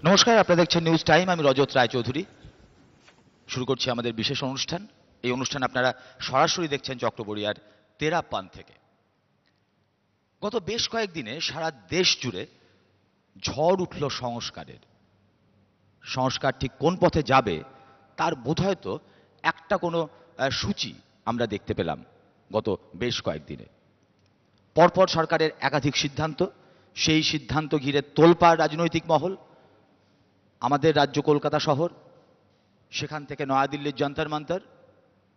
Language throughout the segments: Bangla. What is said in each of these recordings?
নমস্কার, আপনারা দেখছেন নিউজ টাইম। আমি রজত রায়চৌধুরী। শুরু করছি আমাদের বিশেষ অনুষ্ঠান। এই অনুষ্ঠান আপনারা সরাসরি দেখছেন চক্রবড়িয়ার তেরাপান থেকে। গত বেশ কয়েকদিনে সারা দেশ জুড়ে ঝড় উঠল সংস্কারের। সংস্কার ঠিক কোন পথে যাবে তার বোধহয়তো একটা কোনো সূচি আমরা দেখতে পেলাম গত বেশ কয়েকদিনে। পরপর সরকারের একাধিক সিদ্ধান্ত, সেই সিদ্ধান্ত ঘিরে তোলপাড় রাজনৈতিক মহল। আমাদের রাজ্য কলকাতা শহর, সেখান থেকে নয়াদিল্লির যন্তর মন্তর।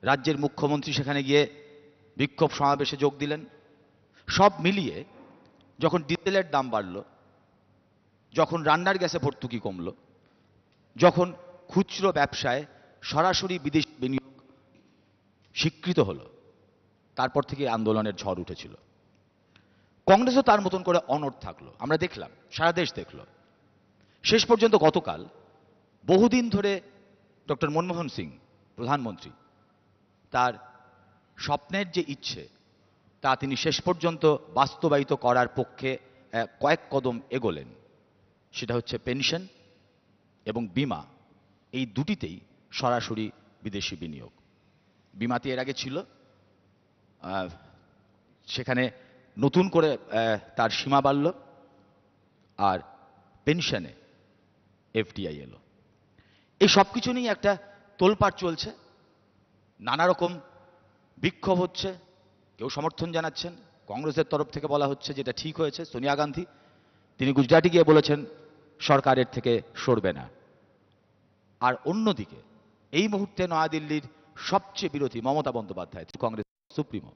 রাজ্যের মুখ্যমন্ত্রী সেখানে গিয়ে বিক্ষোভ সমাবেশে যোগ দিলেন। সব মিলিয়ে যখন ডিজেলের দাম বাড়ল, যখন রান্নার গ্যাসে ভর্তুকি কমল, যখন খুচরো ব্যবসায় সরাসরি বিদেশি বিনিয়োগ স্বীকৃত হলো, তারপর থেকে আন্দোলনের ঝড় উঠেছিল। কংগ্রেসও তার মতন করে অনড় থাকলো। আমরা দেখলাম, সারা দেশ দেখল। শেষ পর্যন্ত গতকাল বহুদিন ধরে ডক্টর মনমোহন সিং প্রধানমন্ত্রী তার স্বপ্নের যে ইচ্ছে তা তিনি শেষ পর্যন্ত বাস্তবায়িত করার পক্ষে কয়েক কদম এগোলেন। সেটা হচ্ছে পেনশন এবং বিমা, এই দুটিতেই সরাসরি বিদেশি বিনিয়োগ। বিমাতে এর আগে ছিল, সেখানে নতুন করে তার সীমা বাড়ল, আর পেনশনে এফডিআই এলো। এই সব কিছু নিয়ে একটা তোলপাড় চলছে, নানা রকম বিক্ষোভ হচ্ছে। কেউ সমর্থন জানাচ্ছেন, কংগ্রেসের তরফ থেকে বলা হচ্ছে যেটা ঠিক হয়েছে। সোনিয়া গান্ধী তিনি গুজরাটে গিয়ে বলেছেন সরকারের থেকে সরবে না। আর অন্যদিকে এই মুহূর্তে নয়াদিল্লির সবচেয়ে বিরোধী মমতা বন্দ্যোপাধ্যায়, কংগ্রেস সুপ্রিমো,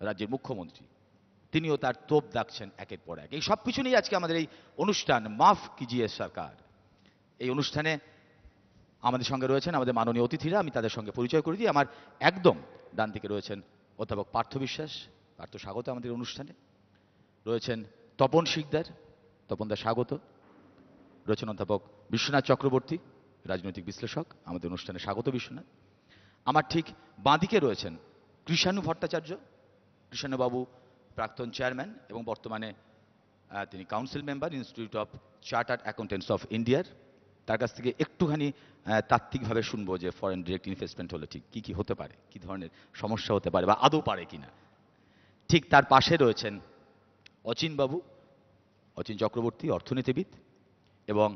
রাজ্যের মুখ্যমন্ত্রী, তিনিও তার তোপ দাগছেন একের পর এক। এই সব কিছু নিয়ে আজকে আমাদের এই অনুষ্ঠান মাফ কিজিয়ে সরকার। এই অনুষ্ঠানে আমাদের সঙ্গে রয়েছেন আমাদের মাননীয় অতিথিরা। আমি তাদের সঙ্গে পরিচয় করে দিই। আমার একদম ডান দিকে রয়েছেন অধ্যাপক পার্থ বিশ্বাস। পার্থ, স্বাগত আমাদের অনুষ্ঠানে। রয়েছেন তপন শিকদার। তপনদা, স্বাগত। রয়েছেন অধ্যাপক বিশ্বনাথ চক্রবর্তী, রাজনৈতিক বিশ্লেষক। আমাদের অনুষ্ঠানে স্বাগত বিশ্বনাথ। আমার ঠিক বাঁদিকে রয়েছেন কৃষাণু ভট্টাচার্য। কৃষাণুবাবু প্রাক্তন চেয়ারম্যান এবং বর্তমানে তিনি council member institute of chartered accountants of ইন্ডিয়ার। তার কাছ থেকে একটুখানি তাত্ত্বিকভাবে শুনবো যে ফরেন ডিরেক্ট ইনভেস্টমেন্ট হলে ঠিক কী কী হতে পারে, কী ধরনের সমস্যা হতে পারে বা আদৌ পারে কিনা। ঠিক তার পাশে রয়েছেন অচিনবাবু, অচিন চক্রবর্তী, অর্থনীতিবিদ। এবং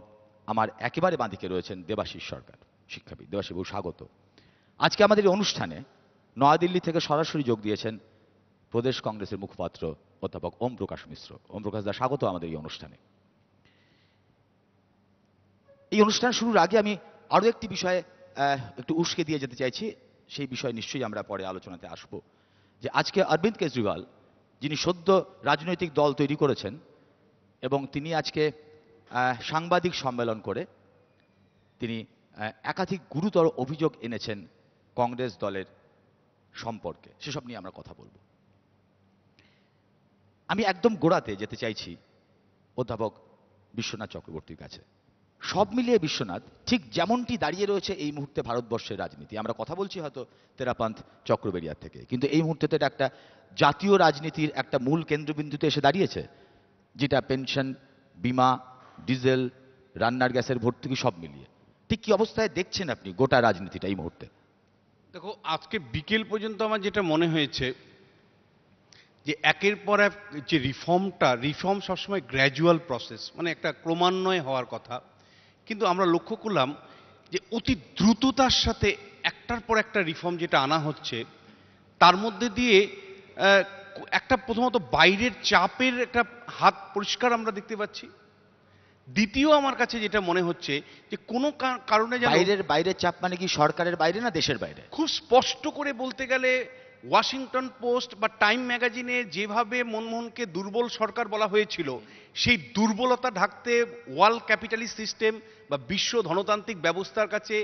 আমার একেবারে বাঁদিকে রয়েছেন দেবাশিস সরকার, শিক্ষাবিদ। দেবাশিসবাবু, স্বাগত। আজকে আমাদের এই অনুষ্ঠানে নয়াদিল্লি থেকে সরাসরি যোগ দিয়েছেন প্রদেশ কংগ্রেসের মুখপাত্র অধ্যাপক ওম প্রকাশ মিশ্র। ওম প্রকাশ দা, স্বাগত আমাদের এই অনুষ্ঠানে। এই অনুষ্ঠান শুরুর আগে আমি আরও একটি বিষয়ে একটু উস্কে দিয়ে যেতে চাইছি। সেই বিষয়ে নিশ্চয়ই আমরা পরে আলোচনাতে আসব। যে আজকে অরবিন্দ কেজরিওয়াল, যিনি সদ্য রাজনৈতিক দল তৈরি করেছেন, এবং তিনি আজকে সাংবাদিক সম্মেলন করে তিনি একাধিক গুরুতর অভিযোগ এনেছেন কংগ্রেস দলের সম্পর্কে। সেসব নিয়ে আমরা কথা বলব। আমি একদম গোড়াতে যেতে চাইছি অধ্যাপক বিশ্বনাথ চক্রবর্তীর কাছে। সব মিলিয়ে বিশ্বনাথ, ঠিক যেমনটি দাঁড়িয়ে রয়েছে এই মুহূর্তে ভারতবর্ষের রাজনীতি, আমরা কথা বলছি হয়তো তেরাপান্থ চক্রবেরিয়ার থেকে, কিন্তু এই মুহূর্তে তো এটা একটা জাতীয় রাজনীতির একটা মূল কেন্দ্রবিন্দুতে এসে দাঁড়িয়েছে, যেটা পেনশন, বিমা, ডিজেল, রান্নার গ্যাসের ভর্তুকি সব মিলিয়ে। ঠিক কি অবস্থায় দেখছেন আপনি গোটা রাজনীতিটা এই মুহূর্তে? দেখো, আজকে বিকেল পর্যন্ত আমার যেটা মনে হয়েছে যে একের পর এক যে রিফর্ম সবসময় গ্র্যাজুয়াল প্রসেস, মানে একটা ক্রমান্বয়ে হওয়ার কথা, কিন্তু আমরা লক্ষ্য করলাম যে অতি দ্রুততার সাথে একটার পর একটা রিফর্ম যেটা আনা হচ্ছে, তার মধ্যে দিয়ে একটা প্রথমত বাইরের চাপের একটা হাত পরিষ্কার আমরা দেখতে পাচ্ছি। দ্বিতীয় আমার কাছে যেটা মনে হচ্ছে যে কোনো কারণে বাইরের চাপ মানে কি সরকারের বাইরে না দেশের বাইরে? খুব স্পষ্ট করে বলতে গেলে ওয়াশিংটন পোস্ট বা টাইম ম্যাগাজিনে যেভাবে মনমোহনকে দুর্বল সরকার বলা হয়েছিল, সেই দুর্বলতা ঢাকতে ওয়ার্ল্ড ক্যাপিটালিস্ট সিস্টেম বা বিশ্ব ধনতান্ত্রিক ব্যবস্থার কাছে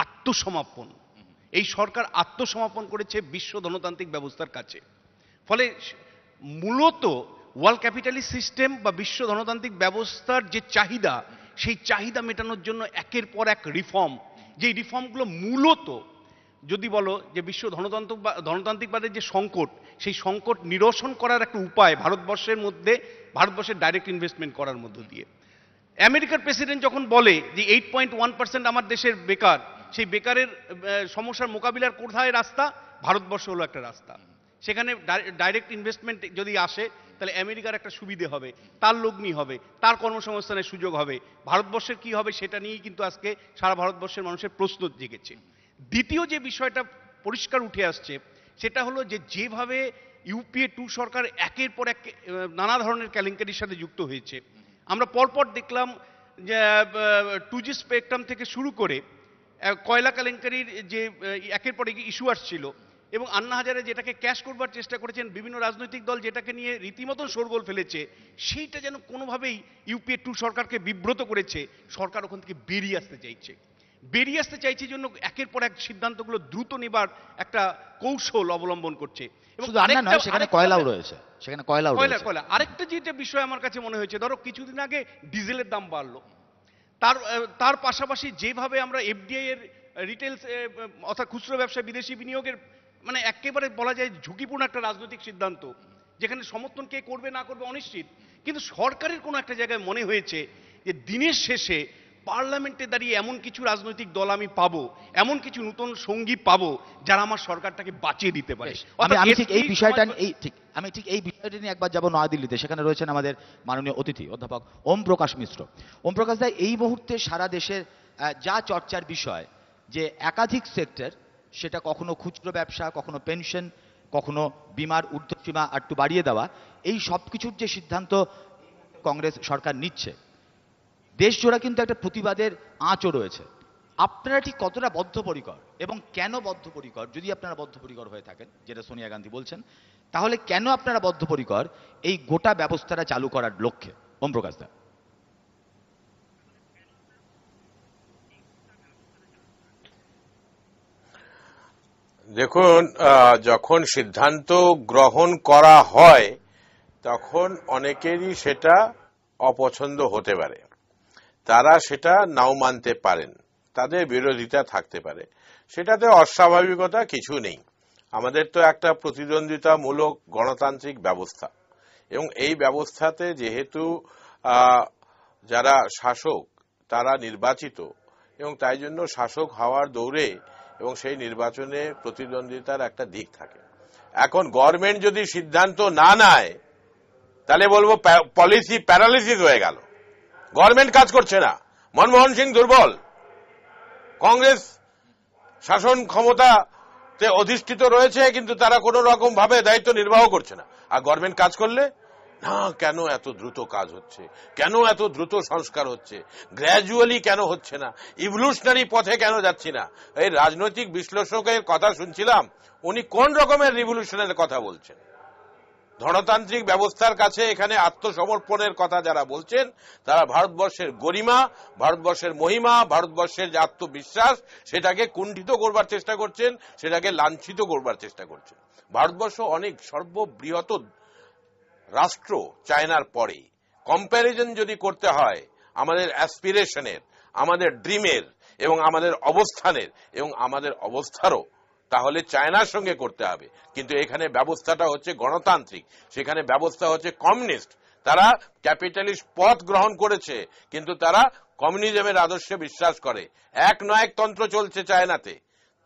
আত্মসমর্পণ, এই সরকার আত্মসমর্পণ করেছে বিশ্ব ধনতান্ত্রিক ব্যবস্থার কাছে। ফলে মূলত ওয়ার্ল্ড ক্যাপিটালিস্ট সিস্টেম বা বিশ্ব ধনতান্ত্রিক ব্যবস্থার যে চাহিদা, সেই চাহিদা মেটানোর জন্য একের পর এক রিফর্ম, যেই রিফর্মগুলো মূলত যদি বলো যে বিশ্ব ধনতান্ত্রিকবাদের যে সংকট, সেই সংকট নিরসন করার একটা উপায় ভারতবর্ষের মধ্যে, ভারতবর্ষের ডাইরেক্ট ইনভেস্টমেন্ট করার মধ্য দিয়ে। আমেরিকার প্রেসিডেন্ট যখন বলে যে 8.1% আমার দেশের বেকার, সেই বেকারের সমস্যার মোকাবিলার কোথায় রাস্তা? ভারতবর্ষ হলো একটা রাস্তা। সেখানে ডাইরেক্ট ইনভেস্টমেন্ট যদি আসে তাহলে আমেরিকার একটা সুবিধে হবে, তার লগ্নি হবে, তার কর্মসংস্থানের সুযোগ হবে। ভারতবর্ষের কি হবে সেটা নিয়েই কিন্তু আজকে সারা ভারতবর্ষের মানুষের প্রশ্ন জেগেছে। দ্বিতীয় যে বিষয়টা পরিষ্কার উঠে আসছে সেটা হলো যে যেভাবে ইউপিএ 2 সরকার একের পর এক নানা ধরনের কেলেঙ্কারির সাথে যুক্ত হয়েছে, আমরা পরপর দেখলাম যে 2G স্পেকট্রাম থেকে শুরু করে কয়লা কেলেঙ্কারির যে একের পর এক ইস্যু আসছিল, এবং আন্না হাজারে যেটাকে ক্যাশ করবার চেষ্টা করেছেন, বিভিন্ন রাজনৈতিক দল যেটাকে নিয়ে রীতিমতো শোরগোল ফেলেছে, সেইটা যেন কোনোভাবেই ইউপিএ 2 সরকারকে বিব্রত করেছে। সরকার ওখান থেকে বেরিয়ে আসতে চাইছে জন্য একের পর এক সিদ্ধান্তগুলো দ্রুত নেবার একটা কৌশল অবলম্বন করছে। শুধু আন্না নয়, সেখানে কয়লাও রয়েছে, সেখানে কয়লা। আরেকটা যেটা বিষয় আমার কাছে মনে হয়েছে, ধরো কিছুদিন আগে ডিজেলের দাম বাড়লো, তার পাশাপাশি যেভাবে আমরা এফডিআই এর রিটেল অর্থাৎ খুচরো ব্যবসায় বিদেশি বিনিয়োগের মানে একেবারে বলা যায় ঝুঁকিপূর্ণ একটা রাজনৈতিক সিদ্ধান্ত, যেখানে সমর্থন কে করবে না করবে অনিশ্চিত, কিন্তু সরকারের কোনো একটা জায়গায় মনে হয়েছে যে দিনের শেষে পার্লামেন্টে দাঁড়িয়ে এমন কিছু রাজনৈতিক দল আমি পাবো, এমন কিছু নতুন সঙ্গী পাবো যারা আমার সরকারটাকে বাঁচিয়ে দিতে পারে। আমি ঠিক এই বিষয়টা নিয়ে একবার যাব নয়াদিল্লিতে। সেখানে রয়েছেন আমাদের মাননীয় অতিথি অধ্যাপক ওম প্রকাশ মিশ্র। ওম প্রকাশ দা, এই মুহূর্তে সারা দেশের যা চর্চার বিষয় যে একাধিক সেক্টর, সেটা কখনো খুচরো ব্যবসা, কখনো পেনশন, কখনো বিমার ঊর্ধ্বসীমা একটু বাড়িয়ে দেওয়া, এই সব কিছুর যে সিদ্ধান্ত কংগ্রেস সরকার নিচ্ছে, দেশজোড়া কিন্তু একটা প্রতিবাদের আঁচও রয়েছে। আপনারা ঠিক কতটা বদ্ধপরিকর এবং কেন বদ্ধপরিকর? যদি আপনারা বদ্ধপরিকর হয়ে থাকেন, যেটা সোনিয়া গান্ধী বলছেন, তাহলে কেন আপনারা বদ্ধপরিকর এই গোটা ব্যবস্থাটা চালু করার লক্ষ্যে? ওম প্রকাশ দা। দেখুন, যখন সিদ্ধান্ত গ্রহণ করা হয় তখন অনেকেরই সেটা অপছন্দ হতে পারে, তারা সেটা নাও মানতে পারেন, তাদের বিরোধিতা থাকতে পারে। সেটাতে অস্বাভাবিকতা কিছু নেই। আমাদের তো একটা প্রতিদ্বন্দ্বিতামূলক গণতান্ত্রিক ব্যবস্থা, এবং এই ব্যবস্থাতে যেহেতু যারা শাসক তারা নির্বাচিত, এবং তাই জন্য শাসক হওয়ার দৌড়ে এবং সেই নির্বাচনে প্রতিদ্বন্দ্বিতার একটা দিক থাকে। এখন গভর্নমেন্ট যদি সিদ্ধান্ত না নেয় তাহলে বলবো পলিসি প্যারালিসিস হয়ে গেল, গভর্নমেন্ট কাজ করছে না, মনমোহন সিং দুর্বল, কংগ্রেস শাসন ক্ষমতাতে অধিষ্ঠিত রয়েছে কিন্তু তারা কোনো রকম ভাবে দায়িত্ব নির্বাহ করছে না। আর গভর্নমেন্ট কাজ করলে না, কেন এত দ্রুত কাজ হচ্ছে, কেন এত দ্রুত সংস্কার হচ্ছে, গ্র্যাজুয়ালি কেন হচ্ছে না, ইভলিউশনারি পথে কেন যাচ্ছি না? এই রাজনৈতিক বিশ্লেষকের কথা শুনছিলাম, উনি কোন রকমের রিভলিউশনের কথা বলছেন? গণতান্ত্রিক ব্যবস্থার কাছে এখানে আত্মসমর্পণের কথা যারা বলছেন তারা ভারতবর্ষের গরিমা, ভারতবর্ষের মহিমা, ভারতবর্ষের যে আত্মবিশ্বাস সেটাকে কুণ্ঠিত করবার চেষ্টা করছেন, সেটাকে লাঞ্ছিত করবার চেষ্টা করছেন। ভারতবর্ষ অনেক সর্ববৃহৎ রাষ্ট্র চায়নার পরে। কম্প্যারিজন যদি করতে হয় আমাদের অ্যাসপিরেশনের, আমাদের ড্রিমের এবং আমাদের অবস্থানের এবং আমাদের অবস্থারও, তাহলে চায়নার সঙ্গে করতে হবে। কিন্তু এখানে ব্যবস্থাটা হচ্ছে গণতান্ত্রিক, সেখানে ব্যবস্থা হচ্ছে কমিউনিস্ট। তারা ক্যাপিটালিস্ট পথ গ্রহণ করেছে কিন্তু তারা কমিউনিজমের আদর্শে বিশ্বাস করে। একনায়কতন্ত্র চলছে চায়নাতে,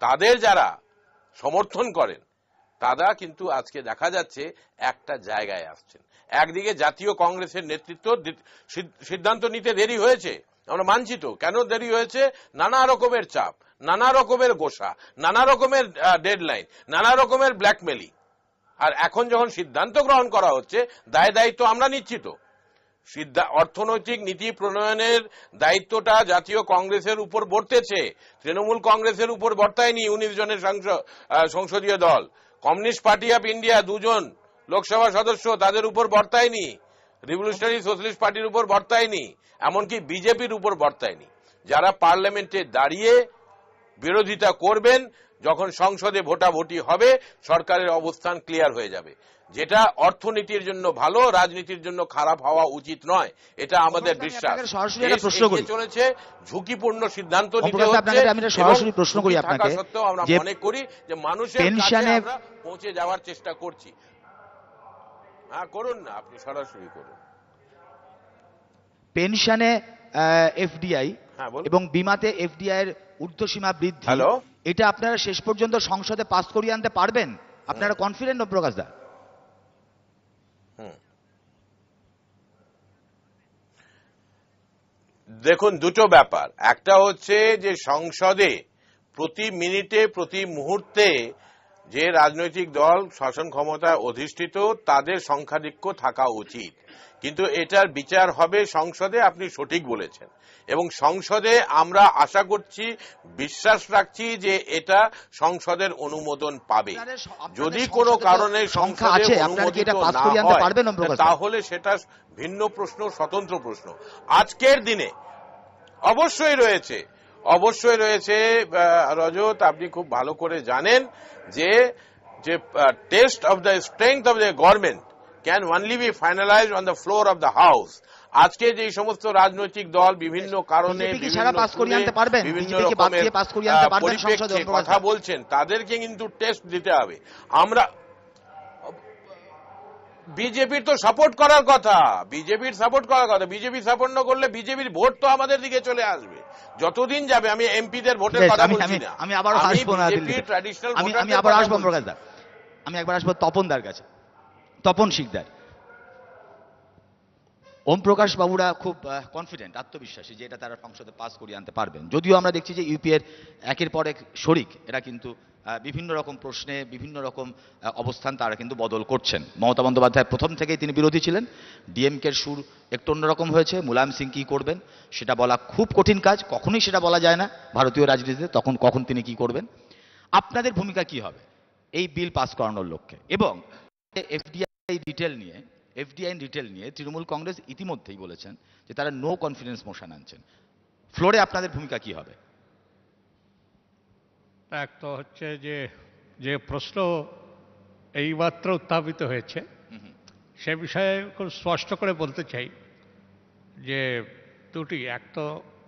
তাদের যারা সমর্থন করেন তারা কিন্তু আজকে দেখা যাচ্ছে একটা জায়গায় আসছেন। একদিকে জাতীয় কংগ্রেসের নেতৃত্ব সিদ্ধান্ত নিতে দেরি হয়েছে, আমরা মানছি তো, কেন দেরি হয়েছে? নানা রকমের চাপ, নানা রকমের গোসা, নানা রকমের ডেডলাইন, নানা রকমের ব্ল্যাকমেলিং। আর এখন যখন সিদ্ধান্ত গ্রহণ করা হচ্ছে, দায়িত্ব আমরা নিচ্ছি তো। অর্থনৈতিক নীতি প্রণয়নের দায়িত্বটা জাতীয় কংগ্রেসের উপর বর্তেছে, তৃণমূল কংগ্রেসের উপর বর্তায়নি। 19 জনের সংসদীয় দল, কমিউনিস্ট পার্টি অফ ইন্ডিয়া 2 জন লোকসভা সদস্য, তাদের উপর বর্তায়নি। রিভলিউশনারি সোশ্যালিস্ট পার্টির উপর বর্তায়নি, এমনকি বিজেপির উপর বর্তায়নি। যারা পার্লামেন্টে দাঁড়িয়ে বিরোধিতা করবেন, যখন সংসদে ভোটাভুটি হবে সরকারের অবস্থান ক্লিয়ার হয়ে যাবে। যেটা অর্থনীতির জন্য ভালো, রাজনীতির জন্য খারাপ হওয়া উচিত নয়, এটা আমাদের বিশ্বাস। চলেছে ঝুঁকিপূর্ণ সিদ্ধান্ত নিতে হচ্ছে, সরাসরি প্রশ্ন করি আপনাকে, সত্ত্বেও আমরা মনে করি যে মানুষের কাছে আমরা পৌঁছে যাওয়ার চেষ্টা করছি। হ্যাঁ করুন না, আপনি সরাসরি করুন। পেনশনে এফডিআই হ্যাঁ, বলুন। এবং বিমাতে এফডিআই এর ঊর্ধ্বসীমা বৃদ্ধি, হ্যালো? এটা আপনারা শেষ পর্যন্ত সংসদে পাস করিয়ে আনতে পারবেন? আপনারা কনফিডেন্ট প্রকাশ দা? দেখুন, দুটো ব্যাপার। একটা হচ্ছে যে সংসদে প্রতি মিনিটে প্রতি মুহূর্তে যে রাজনৈতিক দল শাসন ক্ষমতায় অধিষ্ঠিত তাদের সংখ্যাধিক্য থাকা উচিত, কিন্তু এটার বিচার হবে সংসদে। আপনি সঠিক বলেছেন, এবং সংসদে আমরা আশা করছি, বিশ্বাস রাখছি যে এটা সংসদের অনুমোদন পাবে। যদি কোনো কারণে সংখ্যা সংসদে আছে, আপনারা কি অনুমোদিত এটা পাস না করিয়ে আনতে হয়, পারবেন ওম প্রকাশ দা? তাহলে সেটা ভিন্ন প্রশ্ন, স্বতন্ত্র প্রশ্ন। আজকের দিনে অবশ্যই রয়েছে, অবশ্যই রয়েছে। রজত, আপনি খুব ভালো করে জানেন যে test of the strength of the government can only be finalised on the floor of the house. আজকে যে সমস্ত রাজনৈতিক দল বিভিন্ন কারণে বিজেপি কি সারা পাস করিয়ে আনতে পারবেন? বিভিন্ন বিজেপি কে বাদ রকমের দিয়ে পাস করিয়ে আনতে পারবেন সংসদে পরিপ্রেক্ষিতে ওম প্রকাশ কথা দা? বলছেন, তাদেরকে কিন্তু টেস্ট দিতে হবে। আমরা বিজেপির তো সাপোর্ট করার কথা, বিজেপির সাপোর্ট করার কথা। বিজেপি সাপোর্ট না করলে বিজেপির ভোট তো আমাদের দিকে চলে আসবে যতদিন যাবে। আমি এমপিদের ভোটের বেশ, কথা বলছি না, আমি আবারও আসবো না দিল্লিতে। ট্র্যাডিশনাল আমি আবার আসবো ওম প্রকাশ দা। আমি একবার আসবো তপনদার কাছে, তপন শিকদার। ওম প্রকাশ বাবুরা খুব কনফিডেন্ট, আত্মবিশ্বাসী যে এটা তারা সংসদে পাস করিয়ে আনতে পারবেন। যদিও আমরা দেখছি যে ইউপিএর একের পর এক শরিক এরা কিন্তু বিভিন্ন রকম প্রশ্নে বিভিন্ন রকম অবস্থান তারা কিন্তু বদল করছেন। মমতা বন্দ্যোপাধ্যায় প্রথম থেকেই তিনি বিরোধী ছিলেন। ডিএমকের সুর একটু অন্যরকম হয়েছে। মুলায়ম সিং কী করবেন সেটা বলা খুব কঠিন কাজ, কখনোই সেটা বলা যায় না ভারতীয় রাজনীতিতে, কখন তিনি কি করবেন। আপনাদের ভূমিকা কি হবে এই বিল পাস করানোর লক্ষ্যে? এবং এফডিআই রিটেল নিয়ে তৃণমূল কংগ্রেস ইতিমধ্যেই বলেছেন যে তারা নো কনফিডেন্স মোশন আনছেন। ফ্লোরে আপনাদের ভূমিকা কি হবে? এক তো হচ্ছে যে প্রশ্ন এইমাত্র উত্থাপিত হয়েছে সে বিষয়ে খুব স্পষ্ট করে বলতে চাই যে দুটি, এক তো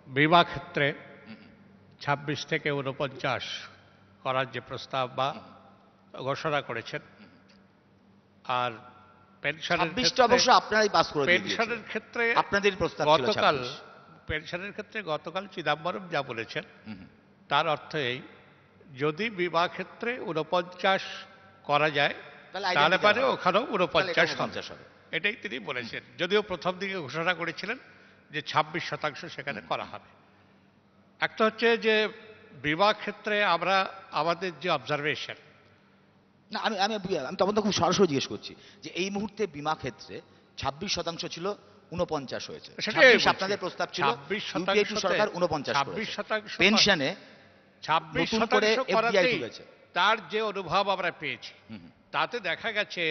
বিমা ক্ষেত্রে ২৬ থেকে ৪৯ করার যে প্রস্তাব বা ঘোষণা করেছেন, আর পেনশনের অবশ্য আপনারাই পাস করে পেনশনের ক্ষেত্রে আপনাদের প্রস্তাব ছিল গতকাল ২৬। পেনশনের ক্ষেত্রে গতকাল চিদাম্বরম যা বলেছেন তার অর্থ এই, যদি বিমা ক্ষেত্রে ৪৯ করা যায় তাহলে পারে ওখানেও ৪৯ হবে। এটাই তিনি বলেছেন, যদিও প্রথম দিকে ঘোষণা করেছিলেন যে ২৬% সেখানে করা হবে। একটা হচ্ছে যে বিমা ক্ষেত্রে আমরা আমাদের যে অবজারভেশন, না, আমি তখন তো খুব সরাসরি জিজ্ঞেস করছি যে এই মুহূর্তে বিমা ক্ষেত্রে ২৬% ছিল, ৪৯ হয়েছে। ২৬ আপনাদের প্রস্তাব ছিল, ইউপিএ সরকার ৪৯ পেনশনে ২৬% করাতেই তার যে অনুভব আমরা পেয়েছি তাতে দেখা গেছে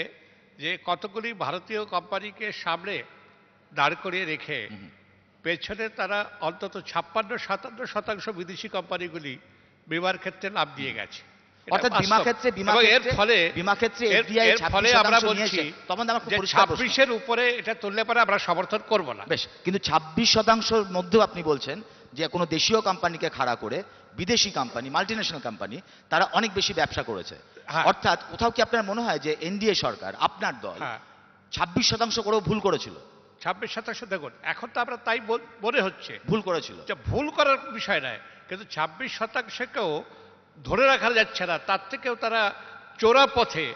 যে কতগুলি ভারতীয় কোম্পানিকে সামনে দাঁড় করিয়ে রেখে পেছনে তারা অন্তত ৫৬-৫৭% বিদেশি কোম্পানিগুলি বিমার ক্ষেত্রে লাভ দিয়ে গেছে। অর্থাৎ এর ফলে আমরা বলছি যে ২৬-এর উপরে এটা তুললে পরে আমরা সমর্থন করব না। বেশ, কিন্তু ২৬%-র মধ্যেও আপনি বলছেন যে কোনো দেশীয় কোম্পানিকে খাড়া করে বিদেশি কোম্পানি, মাল্টিন্যাশনাল কোম্পানি তারা অনেক বেশি ব্যবসা করেছে। অর্থাৎ কোথাও কি আপনার মনে হয় যে এনডিএ সরকার, আপনার দল ২৬% করেও ভুল করেছিল? ২৬% দেখুন, এখন তো আমরা তাই মনে হচ্ছে ভুল করেছিল, যে ভুল করার বিষয় নয়, কিন্তু ২৬%কেও ধরে রাখা যাচ্ছে না, তার থেকেও তারা চোরা পথে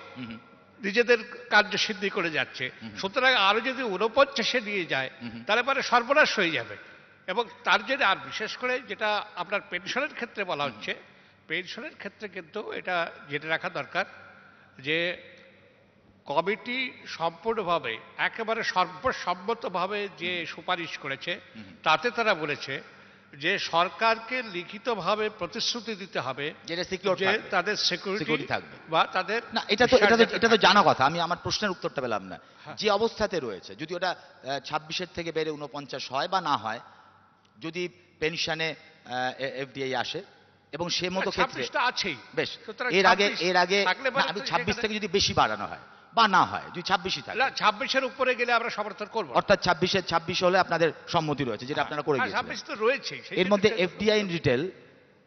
নিজেদের কার্যসিদ্ধি করে যাচ্ছে। সুতরাং আরো যদি ৪৯-এ নিয়ে যায় তাহলে পরে সর্বনাশ হয়ে যাবে। এবং তার জন্য আর বিশেষ করে যেটা আপনার পেনশনের ক্ষেত্রে বলা হচ্ছে, পেনশনের ক্ষেত্রে কিন্তু এটা জেনে রাখা দরকার যে কমিটি সম্পূর্ণভাবে একেবারে সর্বসম্মতভাবে যে সুপারিশ করেছে তাতে তারা বলেছে যে সরকারকে লিখিতভাবে প্রতিশ্রুতি দিতে হবে যে তাদের সিকিউরিটি থাকবে বা তাদের না। এটা তো জানা কথা, আমি আমার প্রশ্নের উত্তরটা পেলাম না। যে অবস্থাতে রয়েছে, যদি ওটা ২৬-এর থেকে বেড়ে ৪৯ হয় বা না হয়, যদি পেনশনে এফডিআই আসে এবং সে মতো ক্ষেত্রে আছেই, বেশ, এর আগে আমি ২৬ থেকে যদি বেশি বাড়ানো হয় বা না হয়, যদি ২৬-ই থাকে, ২৬-এর উপরে গেলে আমরা সমর্থন করব। অর্থাৎ ২৬ হলে আপনাদের সম্মতি রয়েছে, যেটা আপনারা করে গিয়েছেন। ২৬ তো রয়েছেই। এর মধ্যে এফডিআই ইন রিটেল,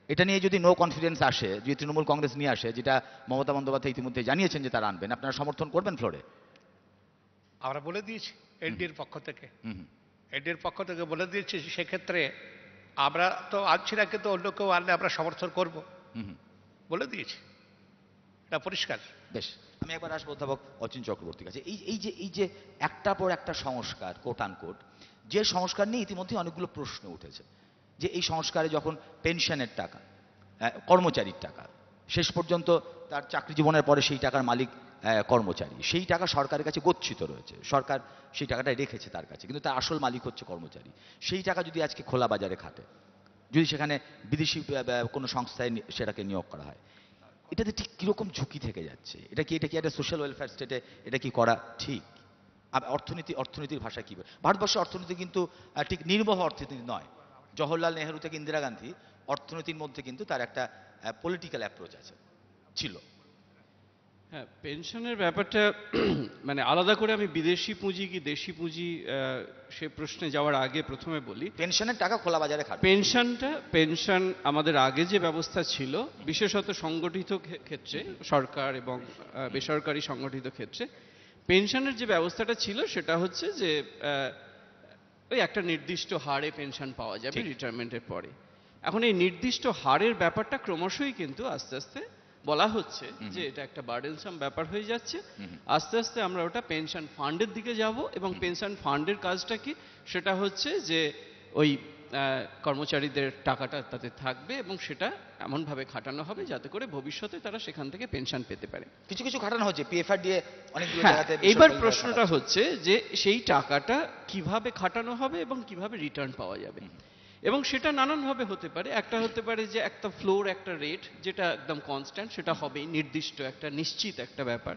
এটা নিয়ে যদি নো কনফিডেন্স আসে, যদি তৃণমূল কংগ্রেস নিয়ে আসে, যেটা মমতা বন্দ্যোপাধ্যায় ইতিমধ্যে জানিয়েছেন যে তারা আনবেন, আপনারা সমর্থন করবেন ফ্লোরে? আমরা বলে দিয়েছি এনডিএর পক্ষ থেকে এদের পক্ষ থেকে বলে দিয়েছি সেক্ষেত্রে আমরা তো আনছি না, কিন্তু অন্য কেউ আনলে আমরা সমর্থন করব, বলে দিয়েছি, এটা পরিষ্কার। বেশ, আমি একবার আসবো অধ্যাপক অচিন চক্রবর্তীর কাছে। এই যে একটার পর একটা সংস্কার, কোট আনকোট, যে সংস্কার নিয়ে ইতিমধ্যে অনেকগুলো প্রশ্ন উঠেছে, যে এই সংস্কারে যখন পেনশনের টাকা, কর্মচারীর টাকা, শেষ পর্যন্ত তার চাকরি জীবনের পরে সেই টাকার মালিক কর্মচারী, সেই টাকা সরকারের কাছে গচ্ছিত রয়েছে, সরকার সেই টাকাটা রেখেছে তার কাছে, কিন্তু তার আসল মালিক হচ্ছে কর্মচারী। সেই টাকা যদি আজকে খোলা বাজারে খাটে, যদি সেখানে বিদেশি কোনো সংস্থায় সেটাকে নিয়োগ করা হয়, এটাতে ঠিক কীরকম ঝুঁকি থেকে যাচ্ছে? এটা কি একটা সোশ্যাল ওয়েলফেয়ার স্টেটে এটা কি করা ঠিক? অর্থনীতির ভাষা কী? ভারতবর্ষের অর্থনীতি কিন্তু ঠিক নির্মোহ অর্থনীতি নয়। জওহরলাল নেহরু থেকে ইন্দিরা গান্ধী অর্থনীতির মধ্যে কিন্তু তার একটা পলিটিক্যাল অ্যাপ্রোচ আছে, ছিল। হ্যাঁ, পেনশনের ব্যাপারটা মানে আলাদা করে আমি বিদেশি পুঁজি কি দেশি পুঁজি সে প্রশ্নে যাওয়ার আগে প্রথমে বলি, পেনশনের টাকা খোলা বাজারে খাটে। পেনশন আমাদের আগে যে ব্যবস্থা ছিল, বিশেষত সংগঠিত ক্ষেত্রে, সরকার এবং বেসরকারি সংগঠিত ক্ষেত্রে পেনশনের যে ব্যবস্থাটা ছিল সেটা হচ্ছে যে ওই একটা নির্দিষ্ট হারে পেনশন পাওয়া যাবে রিটায়ারমেন্টের পরে। এখন এই নির্দিষ্ট হারের ব্যাপারটা ক্রমশই কিন্তু আস্তে আস্তে বলা হচ্ছে যে এটা একটা বার্ডেনসাম ব্যাপার হয়ে যাচ্ছে। আস্তে আস্তে আমরা ওটা পেনশন ফান্ডের দিকে যাব, এবং পেনশন ফান্ডের কাজটা কি, সেটা হচ্ছে যে ওই কর্মচারীদের টাকাটা তাতে থাকবে এবং সেটা এমনভাবে খাটানো হবে যাতে করে ভবিষ্যতে তারা সেখান থেকে পেনশন পেতে পারে। কিছু কিছু খাটানো হচ্ছে, পিএফআর দিয়ে অনেকগুলো জায়গাতে। এইবার প্রশ্নটা হচ্ছে যে সেই টাকাটা কিভাবে খাটানো হবে এবং কিভাবে রিটার্ন পাওয়া যাবে, এবং সেটা নানানভাবে হতে পারে। একটা হতে পারে যে একটা ফ্লোর, একটা রেট যেটা একদম কনস্ট্যান্ট, সেটা হবেই, নির্দিষ্ট একটা নিশ্চিত একটা ব্যাপার।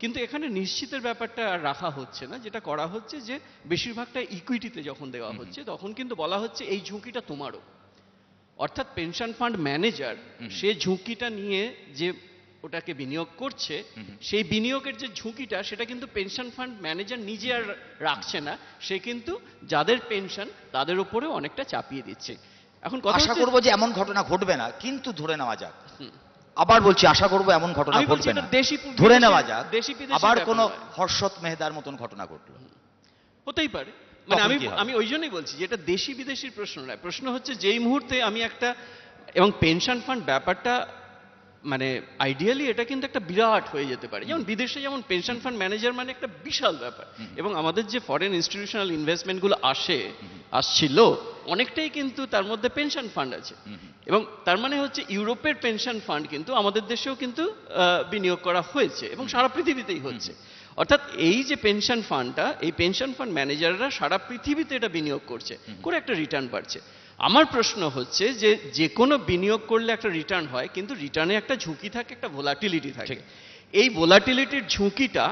কিন্তু এখানে নিশ্চিতের ব্যাপারটা আর রাখা হচ্ছে না। যেটা করা হচ্ছে যে বেশিরভাগটা ইকুইটিতে যখন দেওয়া হচ্ছে, তখন কিন্তু বলা হচ্ছে এই ঝুঁকিটা তোমারও। অর্থাৎ পেনশন ফান্ড ম্যানেজার সে ঝুঁকিটা নিয়ে যে ওটাকে বিনিয়োগ করছে, সেই বিনিয়োগের যে ঝুঁকিটা সেটা কিন্তু পেনশন ফান্ড ম্যানেজার নিজে আর রাখছে না, সে কিন্তু যাদের পেনশন তাদের উপরেও অনেকটা চাপিয়ে দিচ্ছে। এখন আশা করবো যে এমন ঘটনা ঘটবে না, কিন্তু ধরে নেওয়া যাক, আবার বলছি আশা করবো এমন ঘটনা ঘটবে না, ধরে নেওয়া যাক আবার কোনো হর্ষত মেহদার মতন ঘটনা ঘটলো, হতেই পারে। মানে আমি ওই জন্যই বলছি যে এটা দেশি বিদেশির প্রশ্ন নয়, প্রশ্ন হচ্ছে যেই মুহূর্তে আমি একটা, এবং পেনশন ফান্ড ব্যাপারটা মানে আইডিয়ালি এটা কিন্তু একটা বিরাট হয়ে যেতে পারে। যেমন বিদেশে যেমন পেনশন ফান্ড ম্যানেজার মানে একটা বিশাল ব্যাপার, এবং আমাদের যে ফরেন ইনস্টিটিউশনাল ইনভেস্টমেন্টগুলো আসছিল অনেকটাই কিন্তু তার মধ্যে পেনশন ফান্ড আছে, এবং তার মানে হচ্ছে ইউরোপের পেনশন ফান্ড কিন্তু আমাদের দেশেও কিন্তু বিনিয়োগ করা হয়েছে এবং সারা পৃথিবীতেই হচ্ছে। অর্থাৎ এই যে পেনশন ফান্ডটা, এই পেনশন ফান্ড ম্যানেজাররা সারা পৃথিবীতে এটা বিনিয়োগ করছে, করে একটা রিটার্ন পাচ্ছে। আমার প্রশ্ন হচ্ছে যে যে কোনো বিনিয়োগ করলে একটা রিটার্ন হয়, কিন্তু রিটার্নে একটা ঝুঁকি থাকে, একটা ভোলাটিলিটি থাকে। এই ভোলাটিলিটির ঝুঁকিটা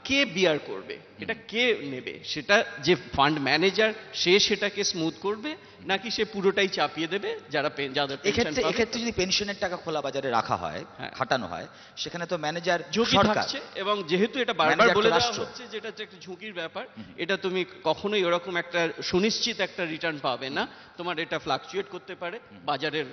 কে বিয়ার করবে, এটা কে নেবে? সেটা যে ফান্ড ম্যানেজার সে সেটাকে স্মুথ করবে, নাকি সে পুরোটাই চাপিয়ে দেবে যারা যাদের পেনশন পাবে? এক্ষেত্রে যদি পেনশনের টাকা খোলা বাজারে রাখা হয়, খাটানো হয়, সেখানে তো ম্যানেজার ঝুঁকি থাকছে, এবং যেহেতু এটা বারবার বলে দেওয়া হচ্ছে যেটা হচ্ছে একটা ঝুঁকির ব্যাপার, এটা তুমি কখনোই ওরকম একটা সুনিশ্চিত একটা রিটার্ন পাবে না, তোমার এটা ফ্লাকচুয়েট করতে পারে বাজারের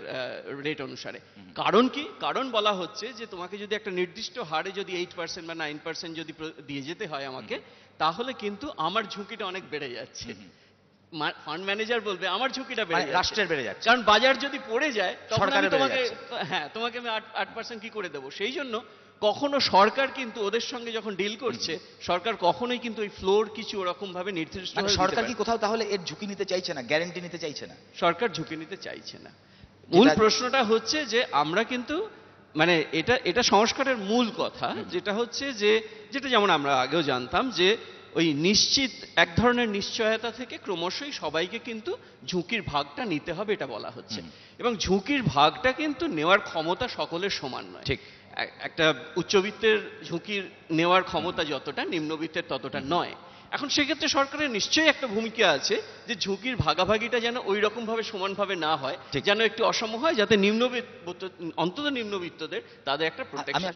রেট অনুসারে। কারণ কি? কারণ বলা হচ্ছে যে তোমাকে যদি একটা নির্দিষ্ট হারে যদি 8% বা 9% যদি দিয়ে যেতে হয় আমাকে, তাহলে কিন্তু আমার ঝুঁকিটা অনেক বেড়ে যাচ্ছে। ফান্ড ম্যানেজার বলবে আমার ঝুঁকিটা বেড়ে যাচ্ছে, রাষ্ট্রের বেড়ে যাচ্ছে, কারণ বাজার যদি পড়ে যায় তখন আমি তোমাকে, হ্যাঁ, তোমাকে আমি 8% কি করে দেবো? সেই জন্য কখনো সরকার কিন্তু ওদের সঙ্গে যখন ডিল করছে, সরকার কখনোই কিন্তু ওই ফ্লোর কিছু ওরকম ভাবে নির্দিষ্ট, সরকার কি কোথাও তাহলে এর ঝুঁকি নিতে চাইছে না, গ্যারান্টি নিতে চাইছে না? সরকার ঝুঁকি নিতে চাইছে না। মূল প্রশ্নটা হচ্ছে যে আমরা কিন্তু মানে এটা সংস্কারের মূল কথা, যেটা হচ্ছে যে যেটা যেমন আমরা আগেও জানতাম যে ওই নিশ্চিত এক ধরনের নিশ্চয়তা থেকে ক্রমশই সবাইকে কিন্তু ঝুঁকির ভাগটা নিতে হবে, এটা বলা হচ্ছে। এবং ঝুঁকির ভাগটা কিন্তু নেওয়ার ক্ষমতা সকলের সমান নয়। ঠিক, একটা উচ্চবিত্তের ঝুঁকির নেওয়ার ক্ষমতা যতটা, নিম্নবিত্তের ততটা নয়। এখন সেক্ষেত্রে সরকারের নিশ্চয়ই একটা ভূমিকা আছে যে ঝুঁকির ভাগাভাগিটা যেন ওই রকম ভাবে সমানভাবে না হয়, যেন একটু অসম হয়, যাতে অন্তত নিম্নবিত্তদের তাদের একটা প্রোটেকশন